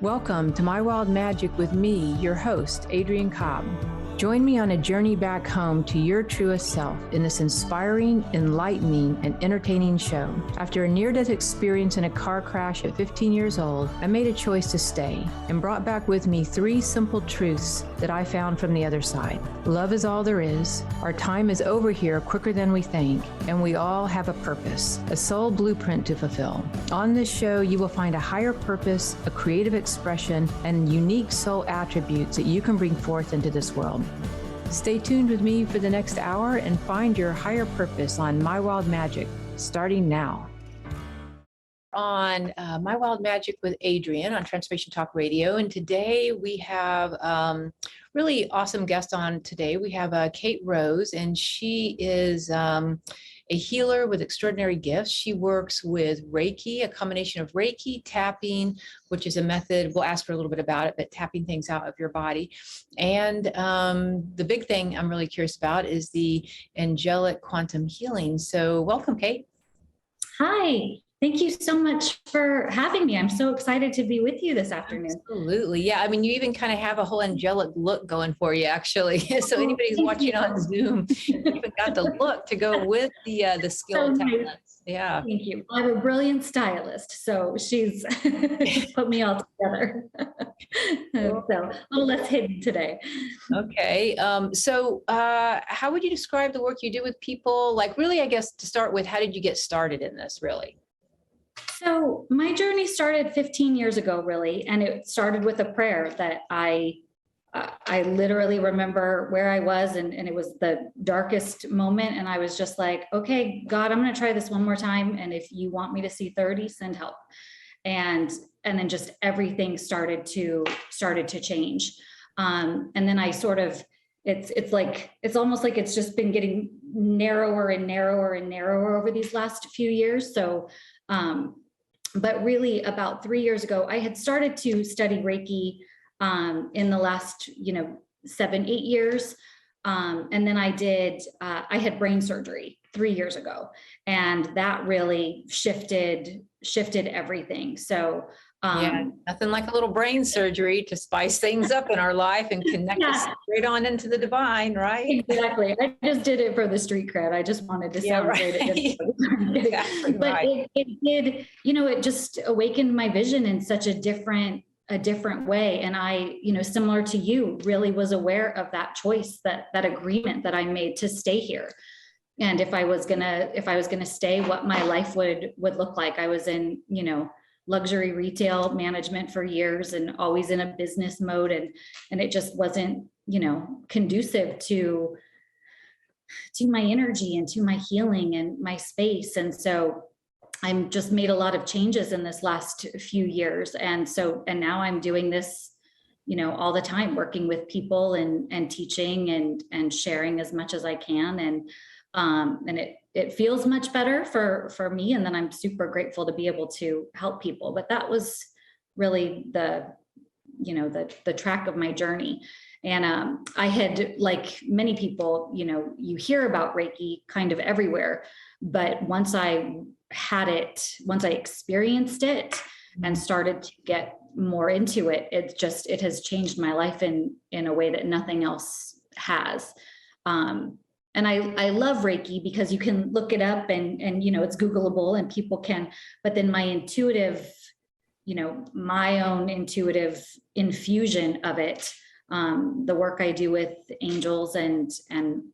Welcome to My Wild Magic with me, your host, Adrienne Cobb. Join me on a journey back home to your truest self in this inspiring, enlightening, and entertaining show. After a near-death experience in a car crash at 15 years old, I made a choice to stay and brought back with me 3 simple truths that I found from the other side. Love is all there is. Our time is over here quicker than we think, and we all have a purpose, a soul blueprint to fulfill. On this show, you will find a higher purpose, a creative expression, and unique soul attributes that you can bring forth into this world. Stay tuned with me for the next hour and find your higher purpose on My Wild Magic, starting now. On My Wild Magic with Adrienne on Transformation Talk Radio. And today we have really awesome guest on today. We have Kate Rose, and she is a healer with extraordinary gifts. She works with Reiki, a combination of Reiki, tapping, which is a method, we'll ask her a little bit about it, but tapping things out of your body. And the big thing I'm really curious about is the angelic quantum healing. So welcome, Kate. Hi. Thank you so much for having me. I'm so excited to be with you this afternoon. Absolutely. Yeah. I mean, you even kind of have a whole angelic look going for you, actually. So anybody's watching on Zoom, you even got the look to go with the skill talents. Yeah. Thank you. I have a brilliant stylist, so she's put me all together. So a little less hidden today. Okay. So how would you describe the work you do with people? Like, really, I guess to start with, how did you get started in this, really? So my journey started 15 years ago, really, and it started with a prayer that I literally remember where I was, and it was the darkest moment, and I was just like, okay, God, I'm going to try this one more time, and if you want me to see 30, send help. And then just everything started to change. And then I sort of, it's almost like it's just been getting narrower and narrower and narrower over these last few years. So, but really about 3 years ago, I had started to study Reiki in the last, 7-8 years. And then I had brain surgery 3 years ago, and that really shifted everything. So yeah, nothing like a little brain surgery to spice things up in our life and connect us straight on into the divine, right? Exactly. I just did it for the street cred. I just wanted to sound great. Exactly, but right. It did, it just awakened my vision in such a different way. And I, similar to you, really was aware of that choice, that agreement that I made to stay here. And if I was gonna stay, what my life would look like. I was in, luxury retail management for years and always in a business mode. And it just wasn't, conducive to my energy and to my healing and my space. And so I'm just made a lot of changes in this last few years. And now I'm doing this, all the time, working with people and teaching and sharing as much as I can. And it feels much better for me. And then I'm super grateful to be able to help people. But that was really the track of my journey. And I had, like many people, you hear about Reiki kind of everywhere. But once I experienced it and started to get more into it, it has changed my life in a way that nothing else has. And I love Reiki because you can look it up and it's Googleable and people can, but then my own intuitive infusion of it, the work I do with angels and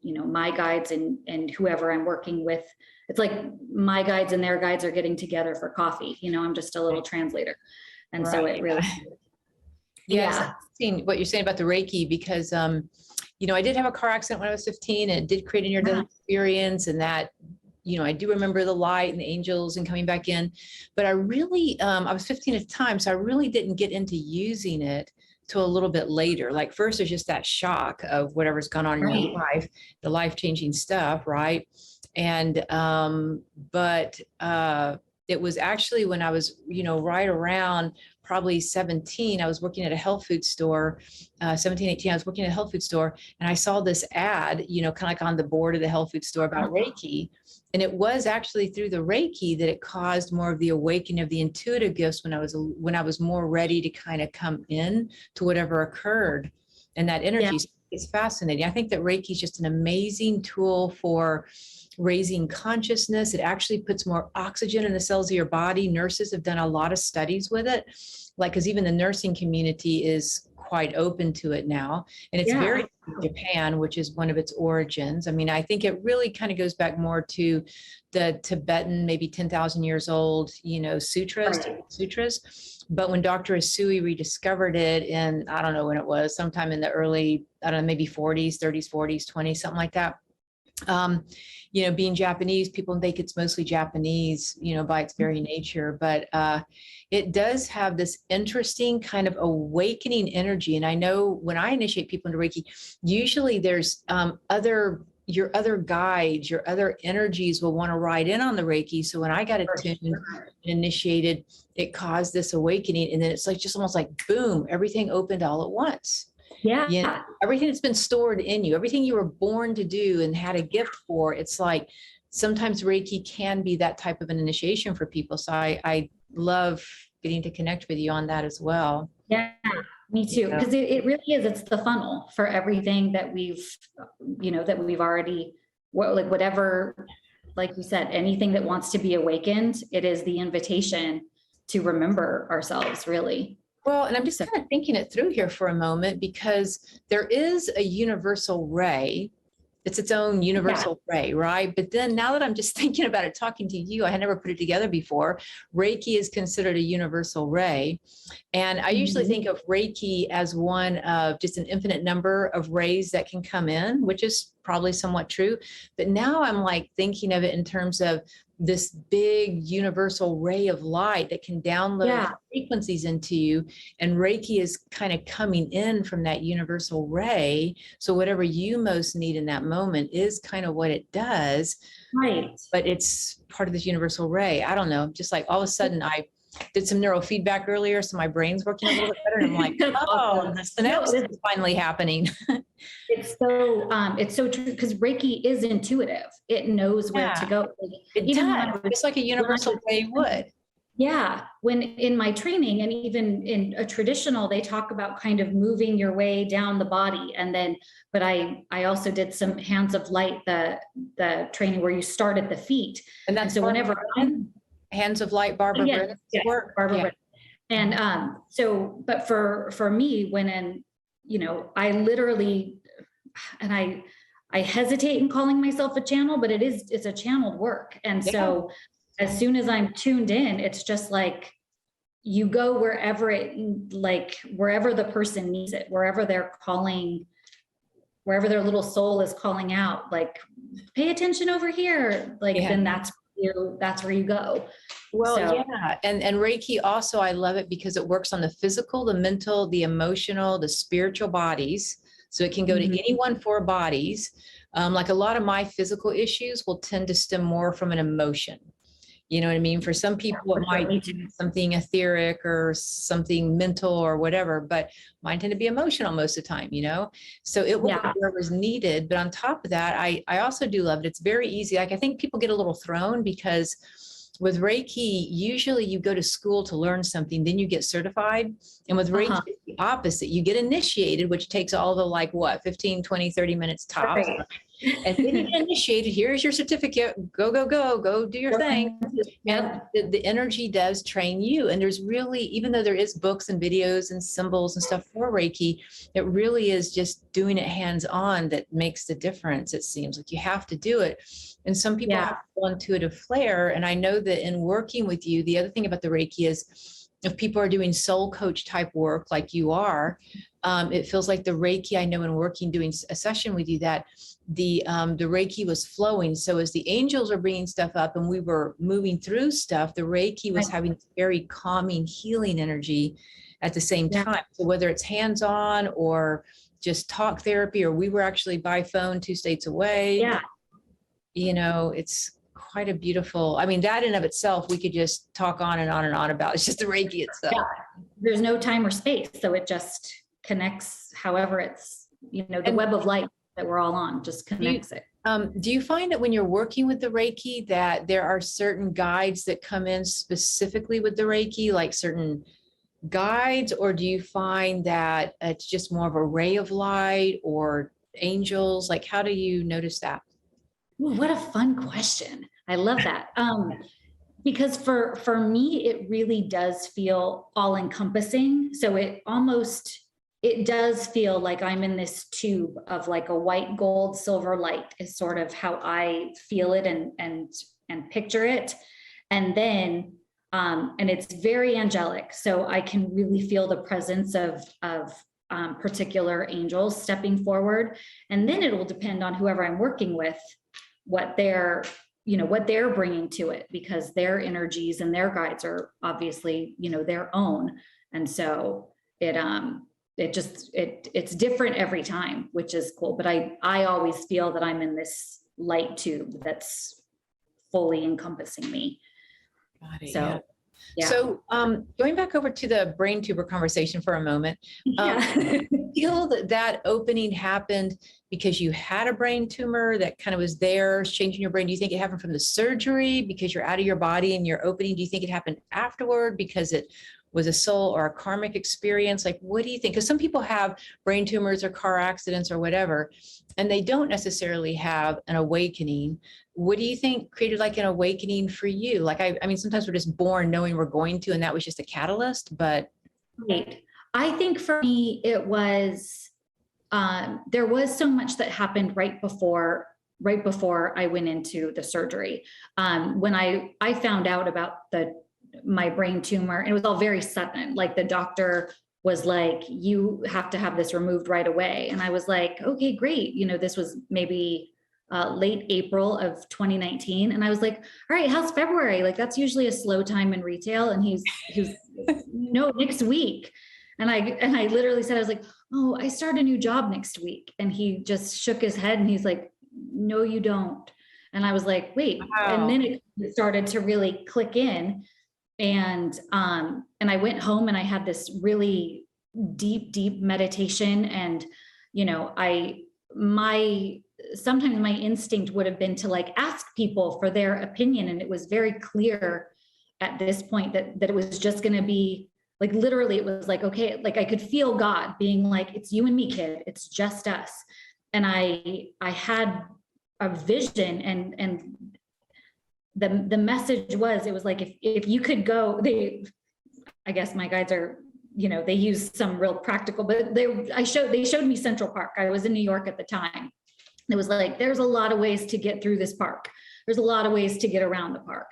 my guides and whoever I'm working with, it's like my guides and their guides are getting together for coffee. I'm just a little translator. And so it really, yeah. I've seen what you're saying about the Reiki because, I did have a car accident when I was 15 and it did create a near-death experience, and that, I do remember the light and the angels and coming back in, but I really, I was 15 at the time, so I really didn't get into using it till a little bit later. Like first there's just that shock of whatever's gone on in your life, the life-changing stuff, right? And, it was actually when I was, right around probably 17, I was working at a health food store, 17, 18, I was working at a health food store, and I saw this ad, kind of like on the board of the health food store about Reiki. And it was actually through the Reiki that it caused more of the awakening of the intuitive gifts when I was more ready to kind of come in to whatever occurred. And that energy is fascinating. I think that Reiki is just an amazing tool for raising consciousness. It actually puts more oxygen in the cells of your body. Nurses have done a lot of studies with it, because even the nursing community is quite open to it now. And it's very Japan, which is one of its origins. I mean, I think it really kind of goes back more to the Tibetan, maybe 10,000 years old, sutras. But when Dr. Asui rediscovered it in, I don't know when it was, sometime in the early, I don't know, maybe 40s, 30s, 40s, 20s, something like that. Being Japanese, people think it's mostly Japanese, by its very nature, but it does have this interesting kind of awakening energy. And I know when I initiate people into Reiki, usually there's your other guides, your other energies will want to ride in on the Reiki. So when I got attuned and initiated, it caused this awakening. And then it's like, just almost like, boom, everything opened all at once. Yeah. Everything that's been stored in you, everything you were born to do and had a gift for, it's like sometimes Reiki can be that type of an initiation for people. So I love getting to connect with you on that as well. Yeah, me too. Because it really is, it's the funnel for everything that we've already, whatever, like you said, anything that wants to be awakened, it is the invitation to remember ourselves, really. Well, and I'm just kind of thinking it through here for a moment, because there is a universal ray. It's its own universal ray, right? But then now that I'm just thinking about it, talking to you, I had never put it together before. Reiki is considered a universal ray. And I usually think of Reiki as one of just an infinite number of rays that can come in, which is probably somewhat true. But now I'm like thinking of it in terms of this big universal ray of light that can download frequencies into you. And Reiki is kind of coming in from that universal ray. So whatever you most need in that moment is kind of what it does. Right. But it's part of this universal ray. I don't know, just like all of a sudden I did some neurofeedback earlier, so my brain's working a little bit better. And I'm like, oh, the synapses is finally happening. It's so true, because Reiki is intuitive. It knows where to go. It does. It's like a universal ray would. Yeah. When in my training, and even in a traditional, they talk about kind of moving your way down the body. And then, but I also did some hands of light, the training where you start at the feet. And so whenever Hands of Light, Barbara work. Barbara. And but for me, I literally, and I hesitate in calling myself a channel, but it's a channeled work. And so as soon as I'm tuned in, it's just like you go wherever wherever the person needs it, wherever they're calling, wherever their little soul is calling out, like, pay attention over here. Then that's where you go. Well, and Reiki also, I love it because it works on the physical, the mental, the emotional, the spiritual bodies. So it can go to any 4 bodies. Like a lot of my physical issues will tend to stem more from an emotion. You know what I mean? For some people, it might be something etheric or something mental or whatever, but mine tend to be emotional most of the time, So it will be whatever's needed. But on top of that, I also do love it. It's very easy. Like, I think people get a little thrown because with Reiki, usually you go to school to learn something, then you get certified. And with Reiki, it's the opposite. You get initiated, which takes all the 15, 20, 30 minutes tops. Right. And then you get initiated. Here's your certificate. Go do your thing. And the energy does train you. And there's really, even though there is books and videos and symbols and stuff for Reiki, it really is just doing it hands-on that makes the difference. It seems like you have to do it. And some people have an intuitive flair. And I know that in working with you, the other thing about the Reiki is if people are doing soul coach type work like you are, it feels like the Reiki, I know in working, doing a session with you, that the Reiki was flowing. So as the angels are bringing stuff up and we were moving through stuff, the Reiki was having very calming, healing energy at the same time. So whether it's hands-on or just talk therapy, or we were actually by phone 2 states away, it's quite a beautiful, I mean, that in of itself, we could just talk on and on and on about. It's just the Reiki itself. Yeah. There's no time or space. So it just connects however it's, the web of light that we're all on just connects it. Do you find that when you're working with the Reiki that there are certain guides that come in specifically with the Reiki, like certain guides, or do you find that it's just more of a ray of light or angels? Like, how do you notice that? Ooh, what a fun question. I love that. Because for me, it really does feel all encompassing. So it does feel like I'm in this tube of like a white gold silver light is sort of how I feel it and picture it. And then, and it's very angelic. So I can really feel the presence of particular angels stepping forward. And then it will depend on whoever I'm working with, what they're bringing to it, because their energies and their guides are obviously, their own. And so it's different every time, which is cool. But I always feel that I'm in this light tube that's fully encompassing me. Got it, so yeah. Yeah. So going back over to the brain tumor conversation for a moment, feel that opening happened because you had a brain tumor that kind of was there changing your brain? Do you think it happened from the surgery because you're out of your body and you're opening? Do you think it happened afterward because it was a soul or a karmic experience? Like, what do you think? Because some people have brain tumors or car accidents or whatever, and they don't necessarily have an awakening. What do you think created like an awakening for you? Like, I mean, sometimes we're just born knowing we're going to, and that was just a catalyst, but. Right. I think for me, it was, there was so much that happened right before I went into the surgery. When I found out about my brain tumor, and it was all very sudden, like the doctor was like, you have to have this removed right away. And I was like, okay, great. This was maybe late April of 2019. And I was like, all right, how's February? Like, that's usually a slow time in retail. And he was no, next week. And I literally said, I was like, oh, I start a new job next week. And he just shook his head and he's like, no, you don't. And I was like, wait. Wow. And then it started to really click in. And I went home and I had this really deep meditation. And, sometimes my instinct would have been to like ask people for their opinion. And it was very clear at this point that it was just going to be like, literally, it was like, okay, like I could feel God being like, it's you and me, kid, it's just us. And I had a vision, and the message was, it was like, if you could go, I guess my guides are, they use some real practical, but they showed me Central Park. I was in New York at the time. It was like, there's a lot of ways to get through this park. There's a lot of ways to get around the park.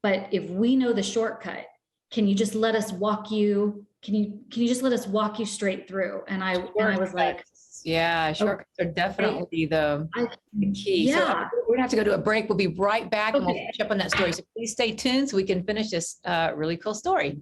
But if we know the shortcut, can you just let us walk you? Can you just let us walk you straight through? And I was like, yeah, shortcuts are definitely the key. Yeah. So we're gonna have to go to a break. We'll be right back, and we'll catch up on that story. So please stay tuned so we can finish this really cool story.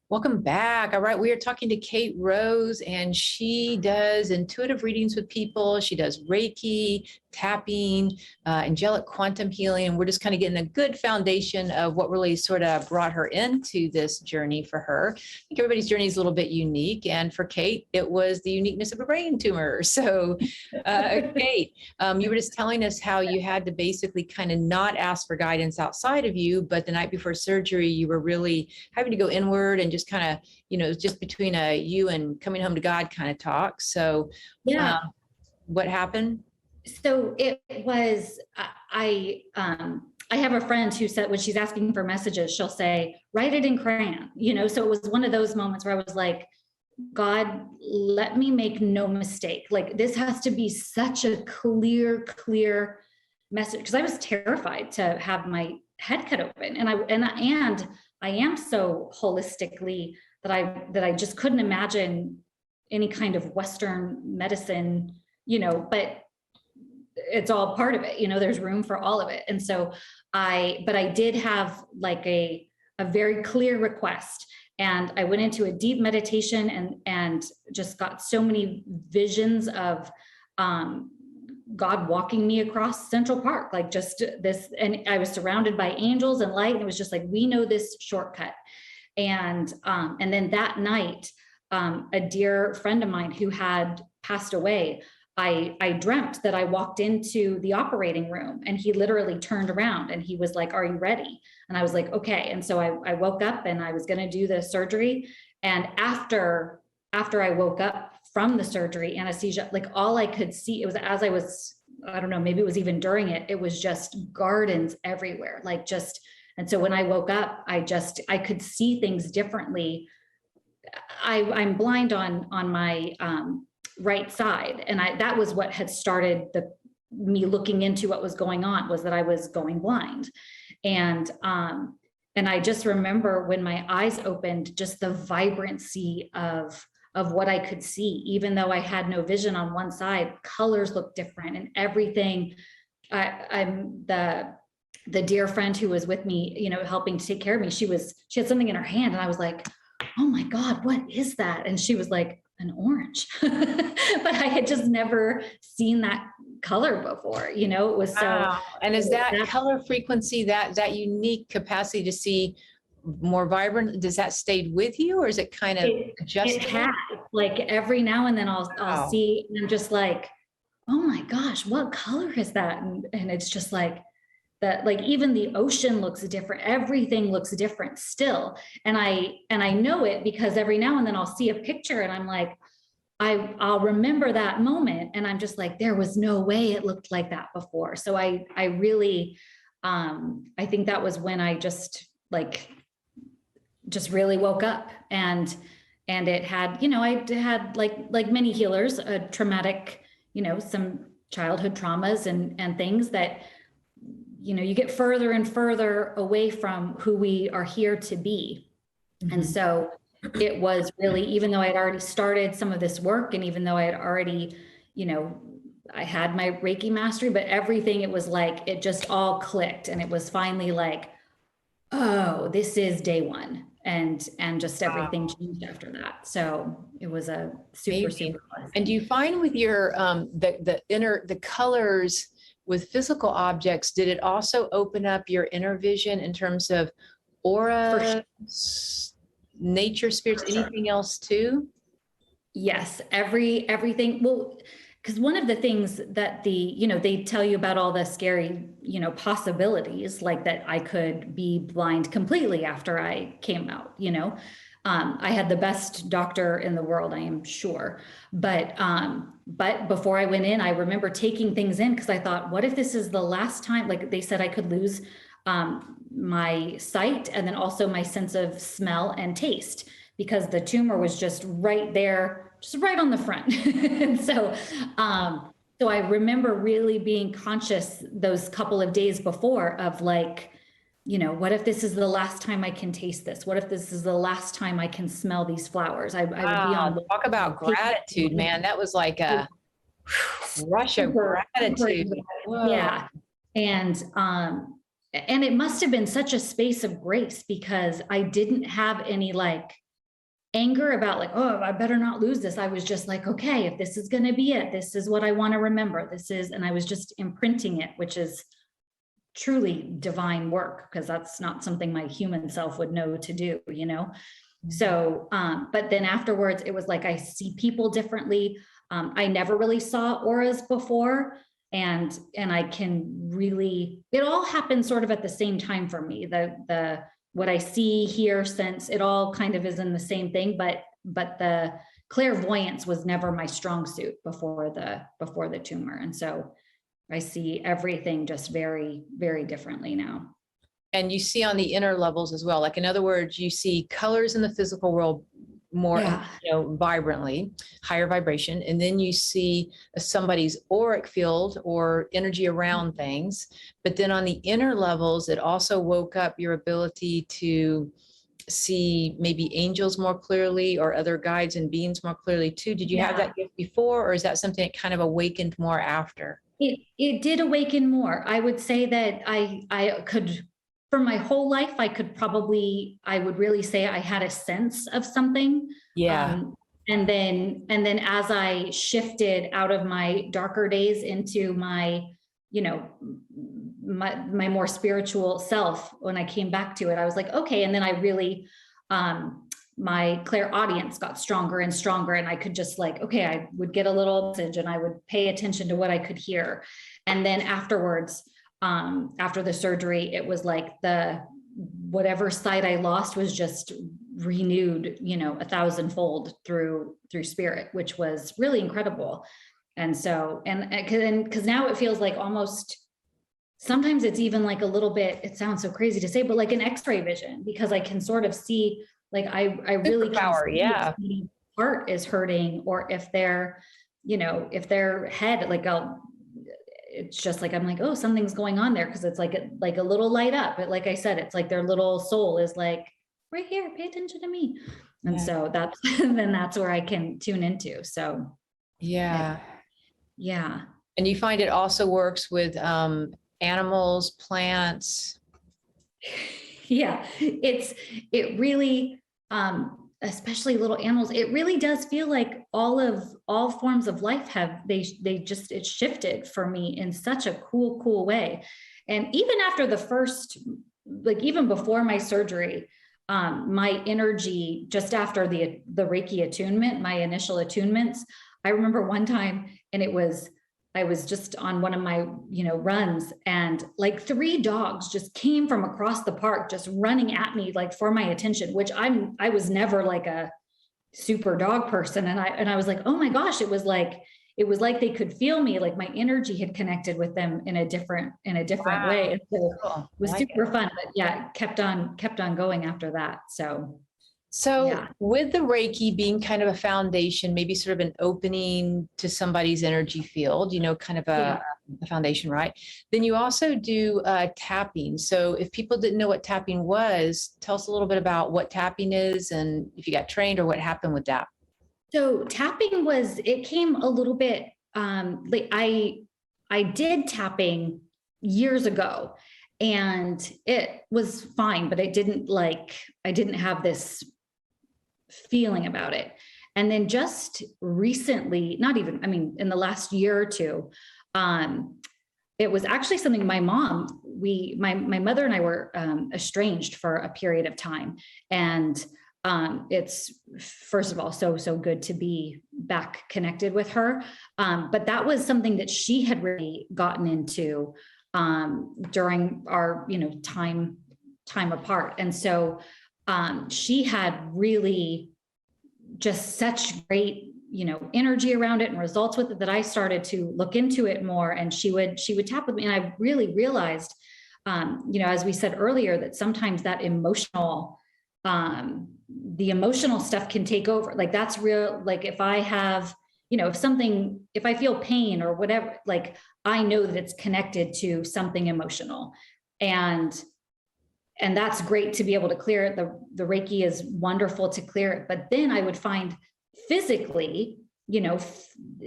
Welcome back. All right, we are talking to Kate Rose, and she does intuitive readings with people. She does Reiki, tapping, angelic quantum healing, and we're just kind of getting a good foundation of what really sort of brought her into this journey for her. I think everybody's journey is a little bit unique, and for Kate, it was the uniqueness of a brain tumor. So, Kate, you were just telling us how you had to basically kind of not ask for guidance outside of you, but the night before surgery, you were really having to go inward and just kind of, just between you and coming home to God kind of talk. So, yeah, what happened? So it was, I have a friend who said when she's asking for messages, she'll say, write it in crayon, so it was one of those moments where I was like, God, let me make no mistake. Like, this has to be such a clear message. Because I was terrified to have my head cut open. And I am so holistically that I just couldn't imagine any kind of Western medicine, but it's all part of it. There's room for all of it. And so but I did have like a very clear request. And I went into a deep meditation and just got so many visions of God walking me across Central Park, like just this. And I was surrounded by angels and light. And it was just like, we know this shortcut. And then that night, a dear friend of mine who had passed away, I dreamt that I walked into the operating room and he literally turned around and he was like, "Are you ready?" And I was like, "Okay." And so I woke up and I was going to do the surgery. And after I woke up from the surgery, anesthesia, like all I could see, it was as I was, I don't know, maybe it was even during it, it was just gardens everywhere, like just. And so when I woke up, I could see things differently. I'm blind on my right side. And that was what had started me looking into what was going on, was that I was going blind. And I just remember when my eyes opened, just the vibrancy of what I could see, even though I had no vision on one side, colors looked different and everything. I'm the dear friend who was with me, you know, helping to take care of me. She had something in her hand and I was like, "Oh my God, what is that?" And she was like, "An orange." But I had just never seen that color before, you know. It was wow. And is that color frequency, that unique capacity to see more vibrant, does that stay with you, or is it kind of adjustable? It had, like, every now and then I'll see, and I'm just like, "Oh my gosh, what color is that?" And it's just like that, like even the ocean looks different, everything looks different still. And I know it because every now and then I'll see a picture and I'm like, I'll remember that moment and I'm just like, there was no way it looked like that before. So I really I think that was when I just really woke up. And it had, you know, I had like many healers, a traumatic, you know, some childhood traumas and things that, you know, you get further and further away from who we are here to be. Mm-hmm. And so it was really, even though I had already started some of this work, and even though I had already, you know, I had my Reiki mastery, but everything, it was like, it just all clicked. And it was finally like, oh, this is day one. And just everything changed after that. So it was a super blessing. And do you find with your, the colors with physical objects, did it also open up your inner vision in terms of aura, nature, spirits, anything else too? Yes, everything. Well, because one of the things that they tell you about all the scary, you know, possibilities, like that I could be blind completely after I came out, you know. I had the best doctor in the world, I am sure. But before I went in, I remember taking things in because I thought, what if this is the last time? Like they said, I could lose my sight and then also my sense of smell and taste because the tumor was just right there, just right on the front. And so I remember really being conscious those couple of days before of like, you know, what if this is the last time I can taste this? What if this is the last time I can smell these flowers? I would be on. Talk about gratitude, man. That was like a rush of gratitude. Yeah. And it must have been such a space of grace because I didn't have any like anger about like, oh, I better not lose this. I was just like, okay, if this is going to be it, this is what I want to remember. And I was just imprinting it, which is truly divine work because that's not something my human self would know to do, you know? Mm-hmm. So, but then afterwards it was like, I see people differently. I never really saw auras before. And I can really, it all happened sort of at the same time for me. The what I see, hear, sense, it all kind of is in the same thing, but the clairvoyance was never my strong suit before the tumor. And so I see everything just very, very differently now. And you see on the inner levels as well. Like, in other words, you see colors in the physical world more, you know, vibrantly, higher vibration. And then you see somebody's auric field or energy around things. But then on the inner levels, it also woke up your ability to see maybe angels more clearly or other guides and beings more clearly too. Did you have that gift before, or is that something that kind of awakened more after? It did awaken more. I would say that I could for my whole life, I would really say I had a sense of something. Yeah. And then as I shifted out of my darker days into my, my more spiritual self, when I came back to it, I was like, okay. And then I really, my clairaudience got stronger and stronger. And I could just like, okay, I would get a little message and I would pay attention to what I could hear. And then afterwards, after the surgery, it was like whatever sight I lost was just renewed, 1,000-fold through spirit, which was really incredible. And so, because now it feels like almost, sometimes it's even like a little bit, it sounds so crazy to say, but like an X-ray vision, because I can sort of see, like, I really can see if the heart is hurting, or if if their head, like, it's just like, I'm like, oh, something's going on there. Cause it's like a little light up. But like I said, it's like their little soul is like, right here, pay attention to me. And so that's where I can tune into. So yeah. And you find it also works with animals, plants. Yeah, it really, especially little animals, it really does feel like all forms of life it's shifted for me in such a cool way. And even after the first, like even before my surgery, my energy just after the Reiki attunement, my initial attunements, I remember one time, and I was just on one of my, runs, and like 3 dogs just came from across the park, just running at me, like for my attention, which I was never like a super dog person. And I was like, oh my gosh, it was like they could feel me, like my energy had connected with them in a different way. So it was super fun, but yeah, kept on going after that. So with the Reiki being kind of a foundation, maybe sort of an opening to somebody's energy field, kind of a foundation, right? Then you also do tapping. So if people didn't know what tapping was, tell us a little bit about what tapping is, and if you got trained or what happened with that. So tapping it came a little bit, like I did tapping years ago, and it was fine, but I didn't have this feeling about it. And then just recently, in the last year or two, it was actually something my mom, my mother and I were estranged for a period of time. And it's, first of all, so good to be back connected with her. But that was something that she had really gotten into during our, time apart. And so she had really just such great, energy around it and results with it, that I started to look into it more. And she would tap with me. And I really realized, as we said earlier, that sometimes that emotional, the emotional stuff can take over. Like that's real. Like if I have, if I feel pain or whatever, like I know that it's connected to something emotional, and that's great to be able to clear it. The Reiki is wonderful to clear it. But then I would find physically,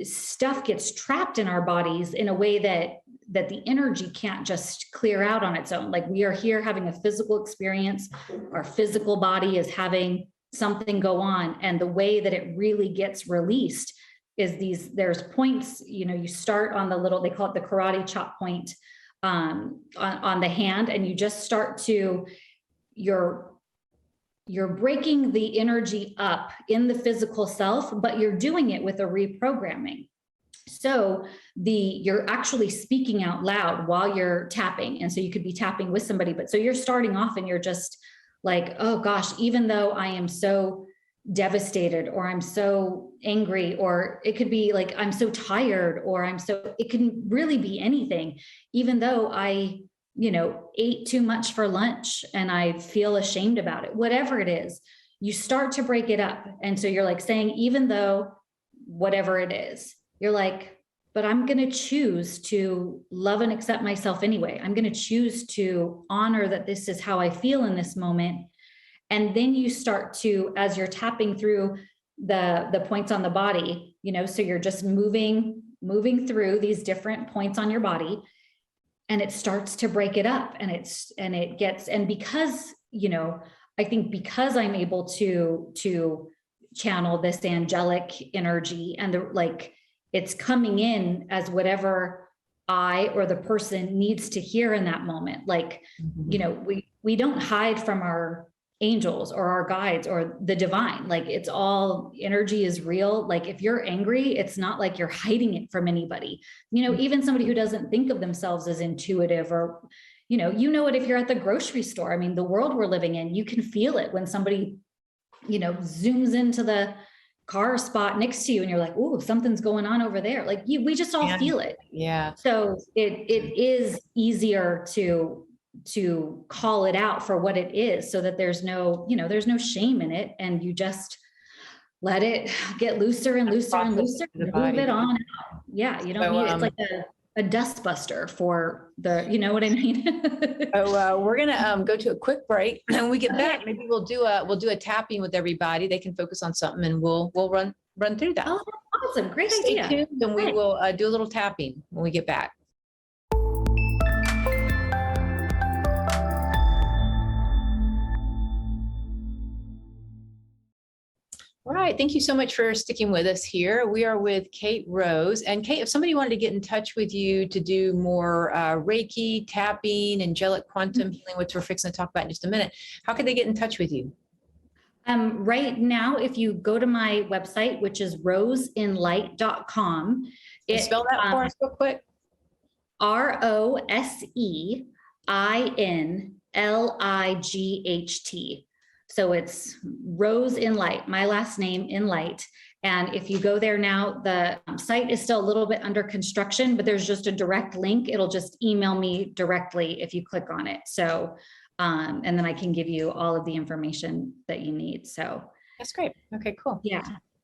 stuff gets trapped in our bodies in a way that the energy can't just clear out on its own. Like we are here having a physical experience. Our physical body is having something go on. And the way that it really gets released is there's points, you start on the little, they call it the karate chop point, on the hand, and you just start to, you're breaking the energy up in the physical self, but you're doing it with a reprogramming. So you're actually speaking out loud while you're tapping. And so you could be tapping with somebody, but so you're starting off and you're just like, oh gosh, even though I am so devastated, or I'm so angry, or it could be like, I'm so tired, or it can really be anything. Even though I, ate too much for lunch and I feel ashamed about it, whatever it is, you start to break it up. And so you're like saying, even though whatever it is, you're like, but I'm going to choose to love and accept myself anyway. I'm going to choose to honor that this is how I feel in this moment. And then you start to, as you're tapping through the points on the body, so you're just moving through these different points on your body. and it starts to break it up, and because, I think because I'm able to channel this angelic energy, and it's coming in as whatever I or the person needs to hear in that moment. We don't hide from our angels or our guides or the divine. It's all, energy is real. If you're angry, it's not like you're hiding it from anybody. Even somebody who doesn't think of themselves as intuitive, or it if you're at the grocery store. I mean, the world we're living in, you can feel it when somebody zooms into the car spot next to you, and you're like, "Ooh, something's going on over there." We just all feel it. Yeah. So it is easier to call it out for what it is, so that there's no shame in it, and you just let it get looser and looser and looser, and move it on out. Yeah, you don't need it's like a dust buster for the, you know what I mean? We're gonna go to a quick break, and when we get back, maybe we'll do a tapping with everybody. They can focus on something, and we'll run through that. Oh, awesome. Great Stay idea. tuned, and we will do a little tapping when we get back. All right. Thank you so much for sticking with us here. We are with Kate Rose. And Kate, if somebody wanted to get in touch with you to do more Reiki, tapping, angelic quantum healing, which we're fixing to talk about in just a minute, how could they get in touch with you? Right now, if you go to my website, which is roseinlight.com. Spell that for us real quick. ROSEINLIGHT. So it's Rose in Light, my last name in light. And if you go there now, the site is still a little bit under construction, but there's just a direct link. It'll just email me directly if you click on it. So, and then I can give you all of the information that you need. So that's great. Okay, cool. Yeah.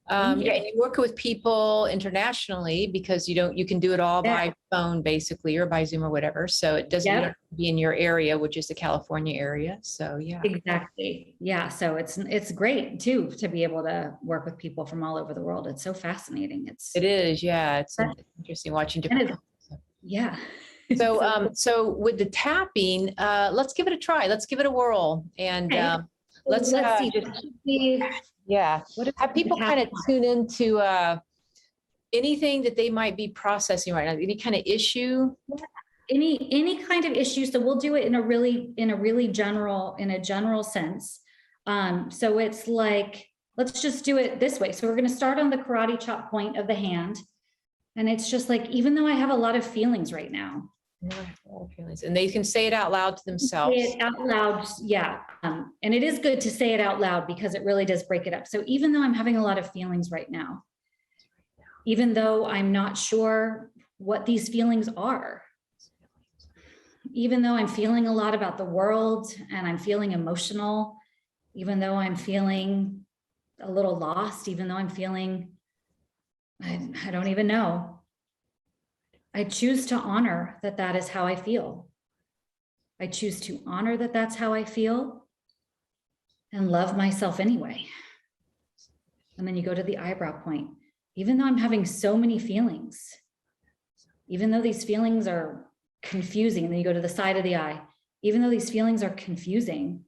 And you work with people internationally, because you can do it all by phone basically, or by Zoom or whatever. So it doesn't have to be in your area, which is the California area. So yeah. Exactly. Yeah. So it's great too, to be able to work with people from all over the world. It's so fascinating. It is. Yeah. It's interesting watching different people. Yeah. So with the tapping, let's give it a try. Let's give it a whirl. And let's see. Have people kind of tune into anything that they might be processing right now, any kind of issue? Any kind of issue. So we'll do it in a really general sense. So it's like, let's just do it this way. So we're going to start on the karate chop point of the hand. And it's just like, even though I have a lot of feelings right now. And they can say it out loud to themselves. Say it out loud, yeah. And it is good to say it out loud, because it really does break it up. So even though I'm having a lot of feelings right now, even though I'm not sure what these feelings are, even though I'm feeling a lot about the world and I'm feeling emotional, even though I'm feeling a little lost, even though I'm feeling, I don't even know. I choose to honor that that is how I feel. I choose to honor that that's how I feel, and love myself anyway. And then you go to the eyebrow point. Even though I'm having so many feelings, even though these feelings are confusing, and then you go to the side of the eye, even though these feelings are confusing,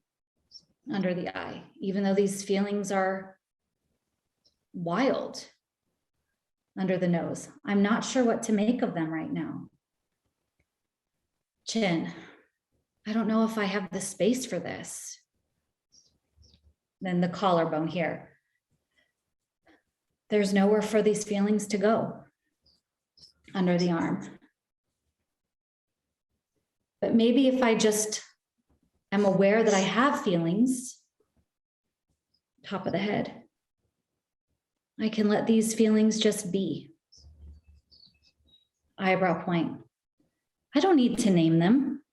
under the eye, even though these feelings are wild, under the nose, I'm not sure what to make of them right now. Chin, I don't know if I have the space for this. Then the collarbone here. There's nowhere for these feelings to go. Under the arm. But maybe if I just am aware that I have feelings, top of the head, I can let these feelings just be. Eyebrow point. I don't need to name them.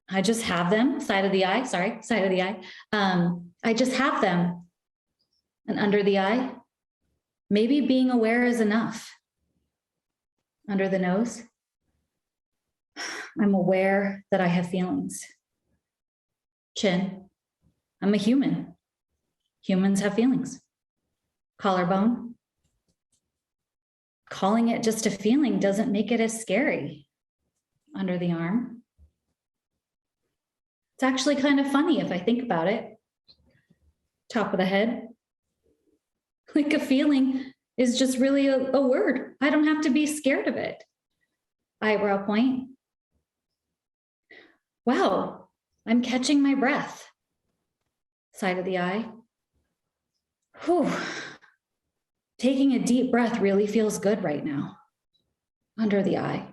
I just have them. Side of the eye, sorry, side of the eye. I just have them. And under the eye, maybe being aware is enough. Under the nose, I'm aware that I have feelings. Chin, I'm a human. Humans have feelings. Collarbone. Calling it just a feeling doesn't make it as scary. under the arm. It's actually kind of funny if I think about it. Top of the head. Like a feeling is just really a word. I don't have to be scared of it. Eyebrow point. Wow, I'm catching my breath. Side of the eye. Whew. Taking a deep breath really feels good right now. Under the eye.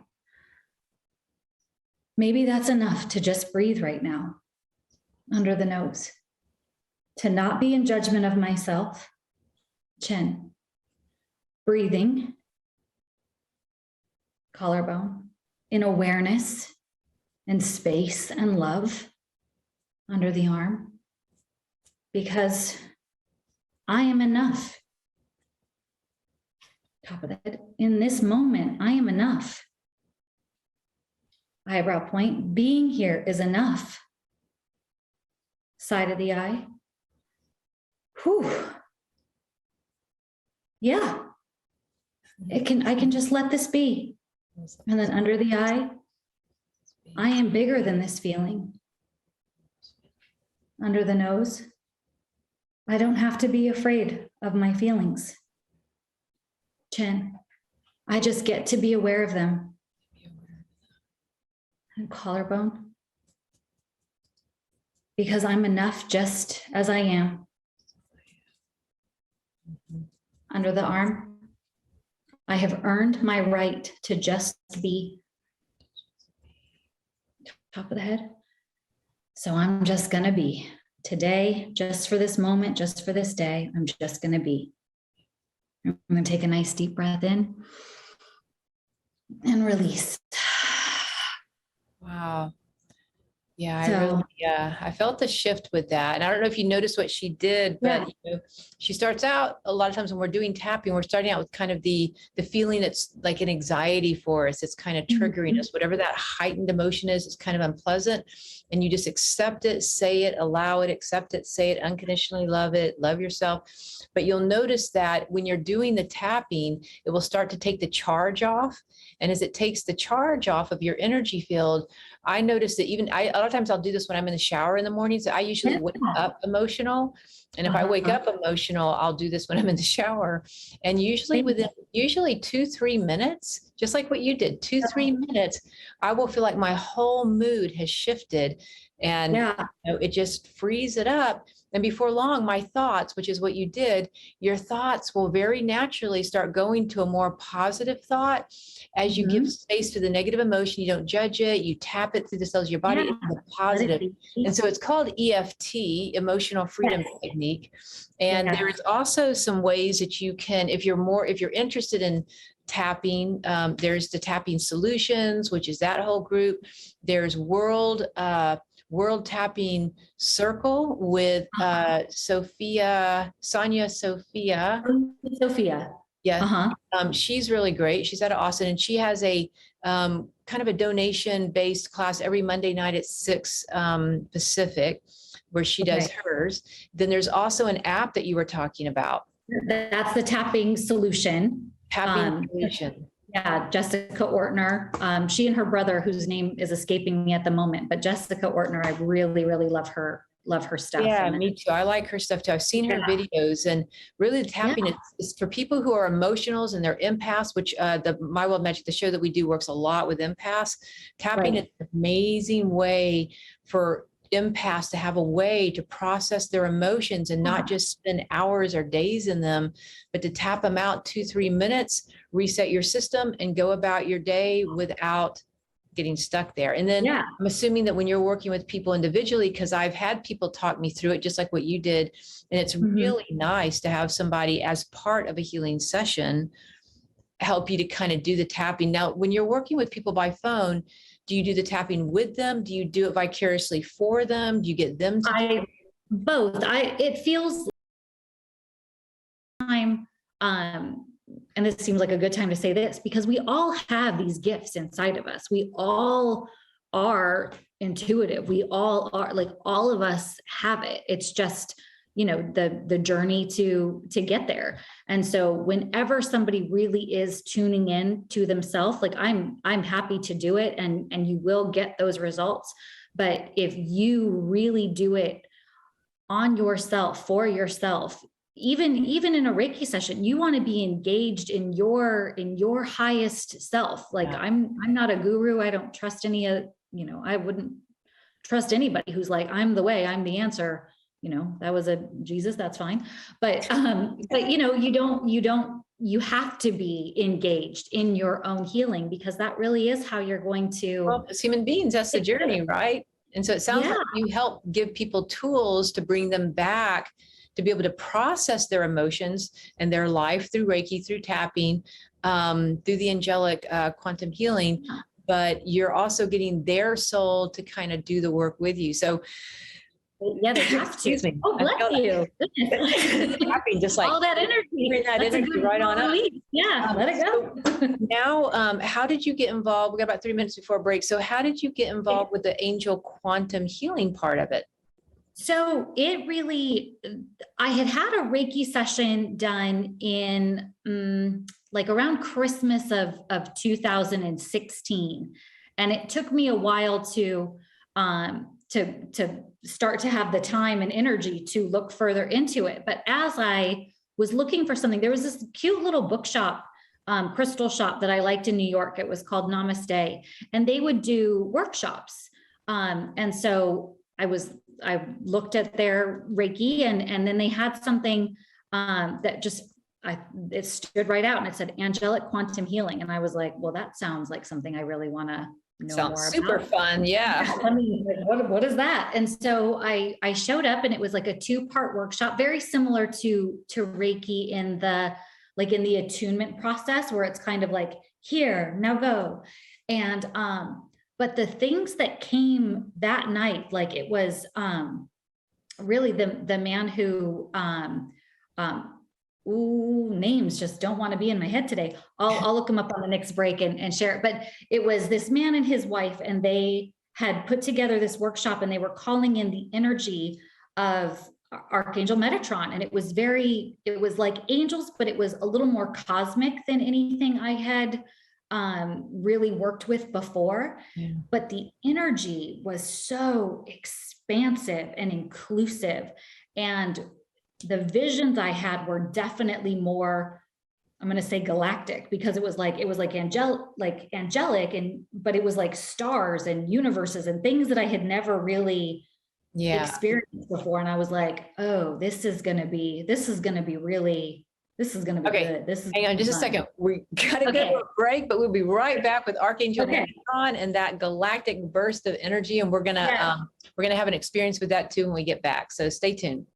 Maybe that's enough to just breathe right now. Under the nose. To not be in judgment of myself. Chin. Breathing. Collarbone. In awareness and space and love. Under the arm. Because I am enough. Top of the head. In this moment, I am enough. Eyebrow point. Being here is enough. Side of the eye. Whew. Yeah. I can just let this be. And then under the eye, I am bigger than this feeling. Under the nose, I don't have to be afraid of my feelings. Chin, I just get to be aware of them. And collarbone, because I'm enough just as I am. Under the arm, I have earned my right to just be. Top of the head. So I'm just gonna be. Today, just for this moment, just for this day, I'm just gonna be. I'm gonna take a nice deep breath in and release. Wow. Yeah, I felt the shift with that. And I don't know if you noticed what she did, but she starts out a lot of times when we're doing tapping, we're starting out with kind of the feeling that's like an anxiety for us. It's kind of triggering us, whatever that heightened emotion is, it's kind of unpleasant. And you just accept it, say it, allow it, accept it, say it, unconditionally love it, love yourself. But you'll notice that when you're doing the tapping, it will start to take the charge off. And as it takes the charge off of your energy field, I notice that a lot of times I'll do this when I'm in the shower in the mornings. I usually wake up emotional. And if I wake up emotional, I'll do this when I'm in the shower. And usually within 2-3 minutes, just like what you did, 2-3 minutes, I will feel like my whole mood has shifted and it just frees it up. And before long, my thoughts, which is what you did, your thoughts will very naturally start going to a more positive thought. As you give space to the negative emotion, you don't judge it, you tap it through the cells of your body, it's a positive. And so it's called EFT, Emotional Freedom Technique. And there is also some ways that you can, if you're interested in tapping, there's the Tapping Solutions, which is that whole group. There's World Tapping Circle with Sophia. Yeah. She's really great. She's out of Austin, and she has a kind of a donation-based class every Monday night at 6 Pacific, where she does hers. Then there's also an app that you were talking about. That's the Tapping Solution. Yeah, Jessica Ortner. She and her brother, whose name is escaping me at the moment, but Jessica Ortner, I really, really love her stuff. Yeah, me too. I like her stuff too. I've seen her videos, and really the tapping is for people who are emotionals and they're empaths, which the My World Magic, the show that we do, works a lot with empaths. Tapping is an amazing way for empaths to have a way to process their emotions and not just spend hours or days in them, but to tap them out 2-3 minutes, reset your system, and go about your day without getting stuck there. And then I'm assuming that when you're working with people individually, because I've had people talk me through it, just like what you did, and it's really nice to have somebody as part of a healing session help you to kind of do the tapping. Now, when you're working with people by phone, do you do the tapping with them? Do you do it vicariously for them? Do you get them to do it? Both. It feels time, and this seems like a good time to say this, because we all have these gifts inside of us. We all are intuitive. We all are, like, all of us have it. It's just, the journey to get there. And so whenever somebody really is tuning in to themselves, like I'm happy to do it, and you will get those results. But if you really do it on yourself, for yourself, even in a Reiki session, you want to be engaged in your highest self. Like I'm not a guru. I don't trust I wouldn't trust anybody who's like, I'm the way, I'm the answer. That was a Jesus, that's fine. But you have to be engaged in your own healing, because that really is how you're going to. Well, as human beings, that's the journey, right? And so it sounds like you help give people tools to bring them back to be able to process their emotions and their life through Reiki, through tapping, through the angelic quantum healing. But you're also getting their soul to kind of do the work with you. So yeah, they have to. Excuse me. Oh, bless you. Tapping, just like all that energy. Bring that energy right on up. Yeah, let it go. Now, how did you get involved? We got about 3 minutes before break. So how did you get involved with the angel quantum healing part of it? So it really, I had a Reiki session done in like around Christmas of 2016. And it took me a while to start to have the time and energy to look further into it. But as I was looking for something, there was this cute little bookshop, crystal shop that I liked in New York. It was called Namaste, and they would do workshops. And so I looked at their Reiki, and then they had something that it stood right out, and it said Angelic Quantum Healing. And I was like, well, that sounds like something I really want to know Sounds more super about. fun. Yeah. I mean, what is that? And so I showed up, and it was like a 2-part workshop, very similar to Reiki in the attunement process, where it's kind of like, here, now go. And, but the things that came that night, like it was, really the man who, names just don't want to be in my head today. I'll look him up on the next break and share it. But it was this man and his wife, and they had put together this workshop, and they were calling in the energy of Archangel Metatron. And it was like angels, but it was a little more cosmic than anything I had really worked with before. Yeah. But the energy was so expansive and inclusive. And the visions I had were definitely more, I'm going to say galactic, because it was like angelic, but it was like stars and universes and things that I had never really experienced before. And I was like, oh, this is going to be really, this is going to be good. Hang on just a second. We got to go to a break, but we'll be right back with Archangel Metatron and that galactic burst of energy. And we're going to have an experience with that too when we get back. So stay tuned.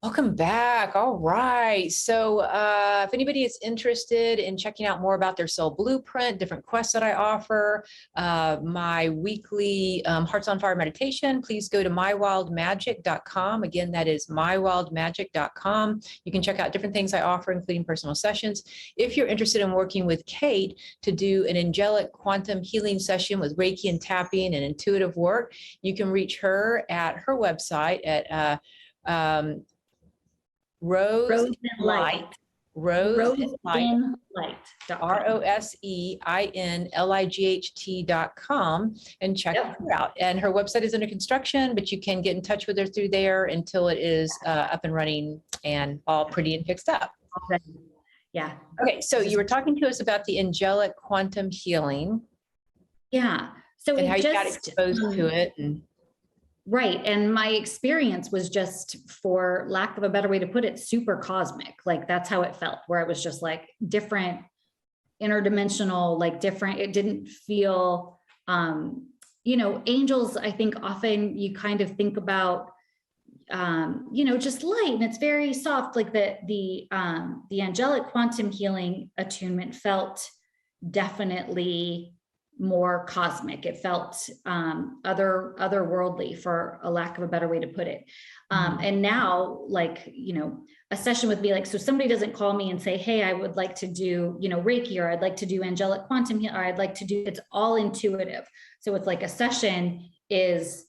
Welcome back. All right. So if anybody is interested in checking out more about their soul blueprint, different quests that I offer, my weekly Hearts on Fire meditation, please go to mywildmagic.com. Again, that is mywildmagic.com. You can check out different things I offer, including personal sessions. If you're interested in working with Kate to do an angelic quantum healing session with Reiki and tapping and intuitive work, you can reach her at her website at Rose and Light. ROSEINLIGHT.com, and check her out. And her website is under construction, but you can get in touch with her through there until it is up and running and all pretty and fixed up. Yeah. Okay. So you were talking to us about the angelic quantum healing. Yeah. So and how you got exposed to it. Right. And my experience was just, for lack of a better way to put it, super cosmic. Like that's how it felt, where it was just like different, interdimensional, like different. It didn't feel, angels, I think often you kind of think about, just light, and it's very soft. Like the angelic quantum healing attunement felt definitely more cosmic. It felt otherworldly, for a lack of a better way to put it. And now, like, a session with me, like, so somebody doesn't call me and say, hey, I would like to do, Reiki, or I'd like to do angelic quantum healing, or I'd like to do, it's all intuitive. So it's like a session is,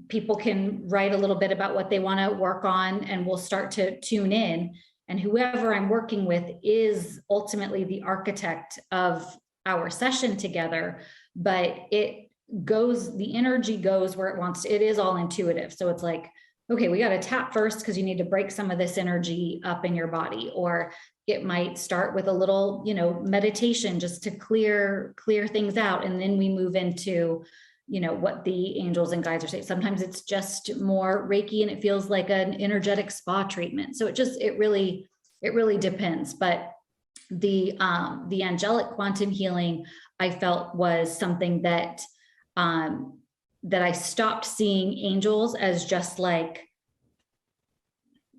people can write a little bit about what they want to work on, and we'll start to tune in. And whoever I'm working with is ultimately the architect of our session together, but the energy goes where it wants to. It is all intuitive. So it's like, okay, we got to tap first because you need to break some of this energy up in your body. Or it might start with a little, meditation just to clear things out. And then we move into, what the angels and guides are saying. Sometimes it's just more Reiki and it feels like an energetic spa treatment. So it really depends. But the angelic quantum healing, I felt, was something that I stopped seeing angels as just like,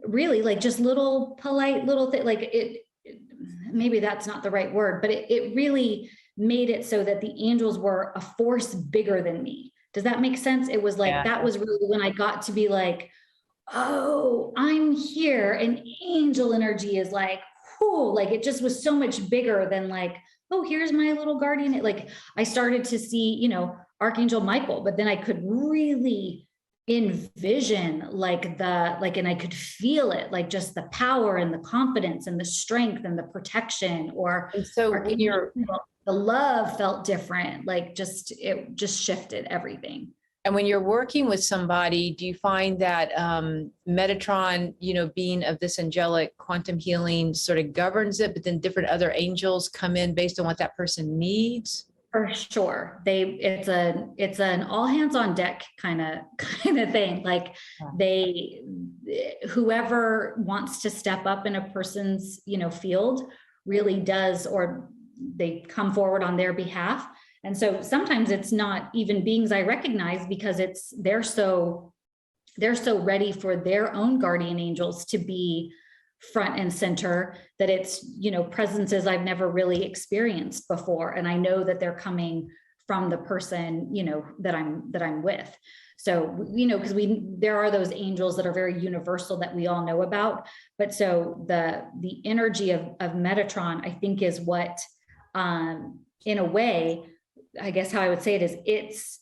really like just little polite little thing. Like maybe that's not the right word, but it really made it so that the angels were a force bigger than me. Does that make sense? It was like, that was really when I got to be like, oh, I'm here. And angel energy is like, whoo, like it just was so much bigger than like, oh, here's my little guardian. Like I started to see, Archangel Michael, but then I could really envision and I could feel it, like just the power and the confidence and the strength and the protection. And so the love felt different, like it just shifted everything. And when you're working with somebody, do you find that Metatron, being of this angelic quantum healing, sort of governs it, but then different other angels come in based on what that person needs? For sure. It's an all hands on deck kind of thing. Like whoever wants to step up in a person's, field really does, or they come forward on their behalf. And so sometimes it's not even beings I recognize, because they're so ready for their own guardian angels to be front and center, that it's, presences I've never really experienced before. And I know that they're coming from the person, that I'm with. So, because there are those angels that are very universal that we all know about. But so the energy of Metatron, I think, is what, in a way, I guess how I would say it is,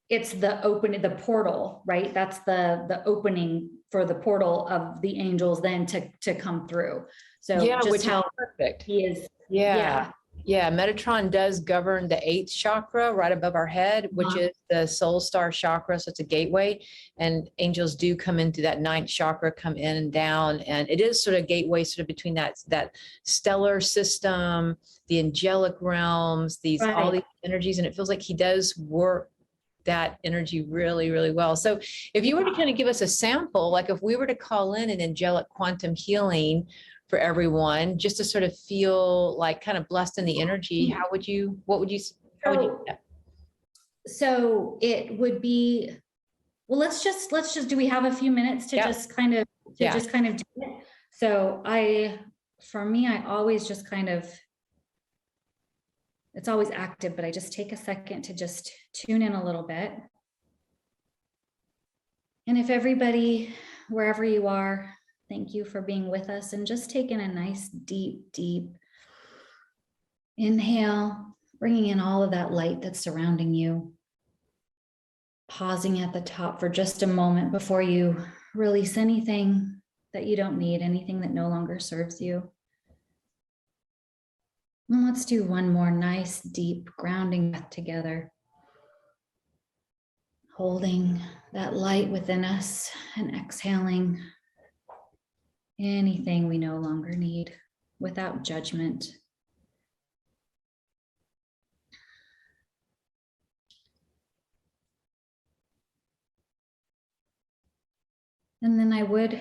it's the portal, right? That's the opening for the portal of the angels then to come through. So just how perfect he is. Yeah. Metatron does govern the 8th chakra right above our head, which is the soul star chakra. So it's a gateway, and angels do come into that 9th chakra, come in and down. And it is sort of a gateway sort of between that stellar system, the angelic realms, all these energies. And it feels like he does work that energy really, really well. So if you were to kind of give us a sample, like if we were to call in an angelic quantum healing for everyone, just to sort of feel like kind of blessed in the energy, how would you do that? So it would be, well, let's just, do we have a few minutes to just kind of do it? So for me, I always just kind of, it's always active, but I just take a second to just tune in a little bit. And if everybody, wherever you are, thank you for being with us, and just taking a nice deep inhale, bringing in all of that light that's surrounding you. Pausing at the top for just a moment before you release anything that you don't need, anything that no longer serves you. And let's do one more nice, deep grounding breath together. Holding that light within us and exhaling anything we no longer need without judgment. And then I would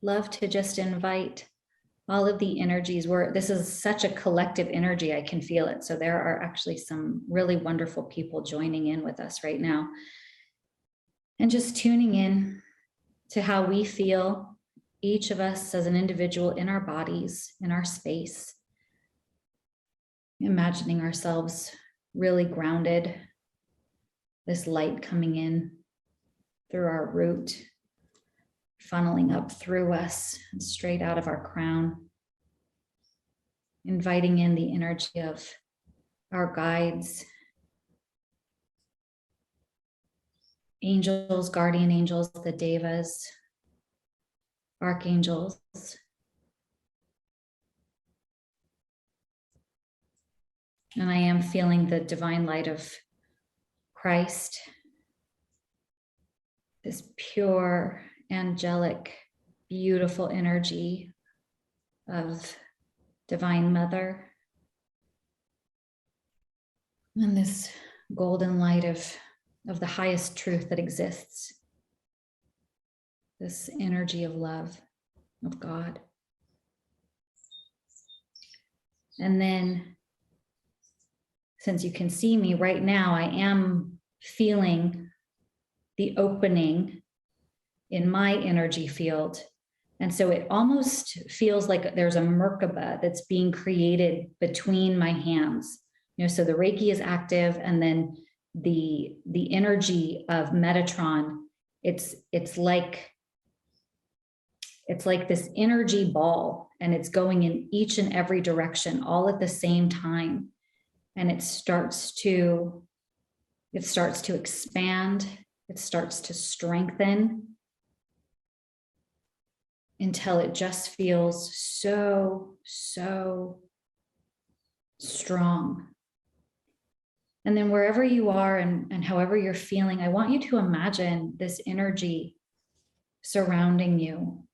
love to just invite all of the energies this is such a collective energy, I can feel it. So there are actually some really wonderful people joining in with us right now. And just tuning in to how we feel, each of us as an individual, in our bodies, in our space. Imagining ourselves really grounded, this light coming in through our root, funneling up through us and straight out of our crown, inviting in the energy of our guides, angels, guardian angels, the devas, archangels. And I am feeling the divine light of Christ, this pure, angelic, beautiful energy of Divine Mother, and this golden light of the highest truth that exists, this energy of love of God. And then, since you can see me right now, I am feeling the opening in my energy field. And so it almost feels like there's a Merkaba that's being created between my hands. So the Reiki is active, and then the energy of Metatron, it's like this energy ball, and it's going in each and every direction all at the same time. And it starts to expand, it starts to strengthen until it just feels so strong. And then wherever you are and however you're feeling, I want you to imagine this energy surrounding you.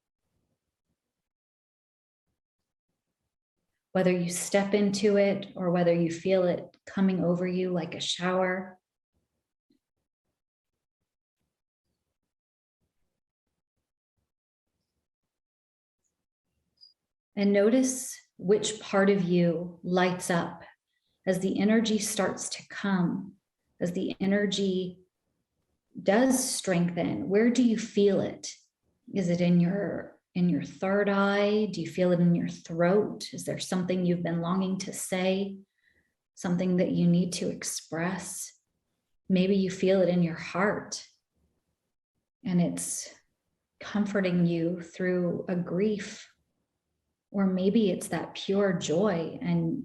Whether you step into it or whether you feel it coming over you like a shower. And notice which part of you lights up as the energy starts to come, as the energy does strengthen. Where do you feel it? Is it in your third eye? Do you feel it in your throat? Is there something you've been longing to say? Something that you need to express? Maybe you feel it in your heart, and it's comforting you through a grief. Or maybe it's that pure joy and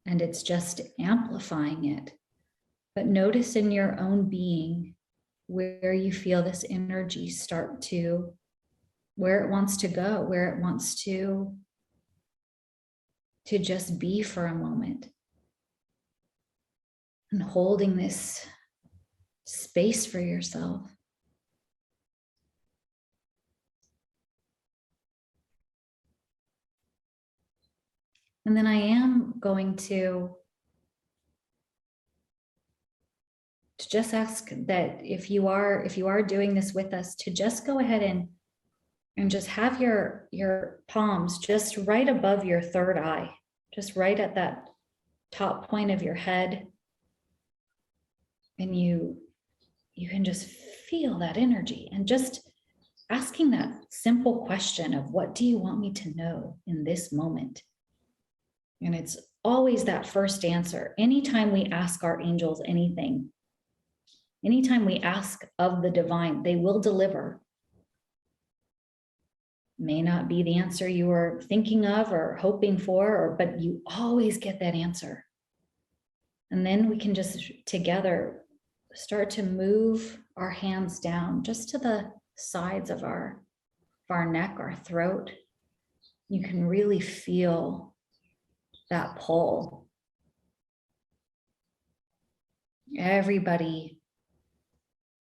it's just amplifying it. But notice in your own being where you feel this energy start to, where it wants to go, where it wants to just be for a moment. And holding this space for yourself. And then I am going to just ask that if you are doing this with us, to just go ahead and just have your palms just right above your third eye, just right at that top point of your head. And you can just feel that energy, and just asking that simple question of, what do you want me to know in this moment? And it's always that first answer. Anytime we ask our angels anything, anytime we ask of the divine, they will deliver. May not be the answer you were thinking of or hoping for, but you always get that answer. And then we can just together start to move our hands down just to the sides of our neck, our throat. You can really feel that pull. Everybody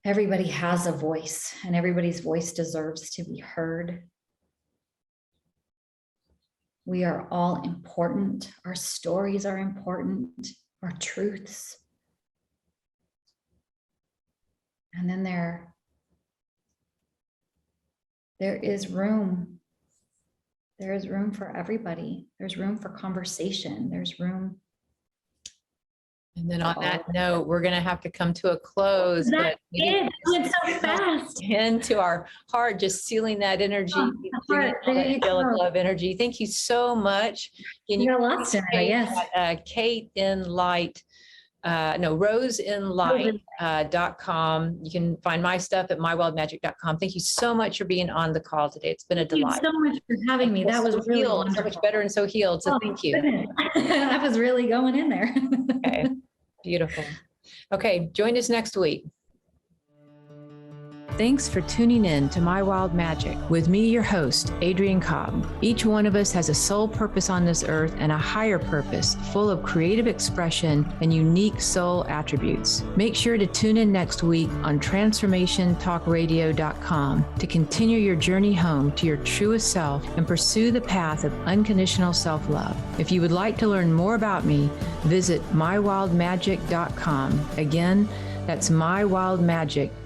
has a voice, and everybody's voice deserves to be heard. We are all important. Our stories are important, our truths. And then there is room. There is room for everybody. There's room for conversation. There's room And then on that note, we're going to have to come to a close. That's it. It's so fast. Into our heart, just sealing that energy, angelic love energy. Thank you so much. You got lost in it, I guess. Kate in Light. roseinlight.com. You can find my stuff at mywildmagic.com. Thank you so much for being on the call today. It's been a delight. Thank you so much for having me. That was really wonderful. So much better and so healed. So thank you. I was really going in there. Okay. Beautiful. Okay. Join us next week. Thanks for tuning in to My Wild Magic with me, your host, Adrienne Cobb. Each one of us has a soul purpose on this earth and a higher purpose full of creative expression and unique soul attributes. Make sure to tune in next week on transformationtalkradio.com to continue your journey home to your truest self and pursue the path of unconditional self-love. If you would like to learn more about me, visit mywildmagic.com. Again, that's mywildmagic.com.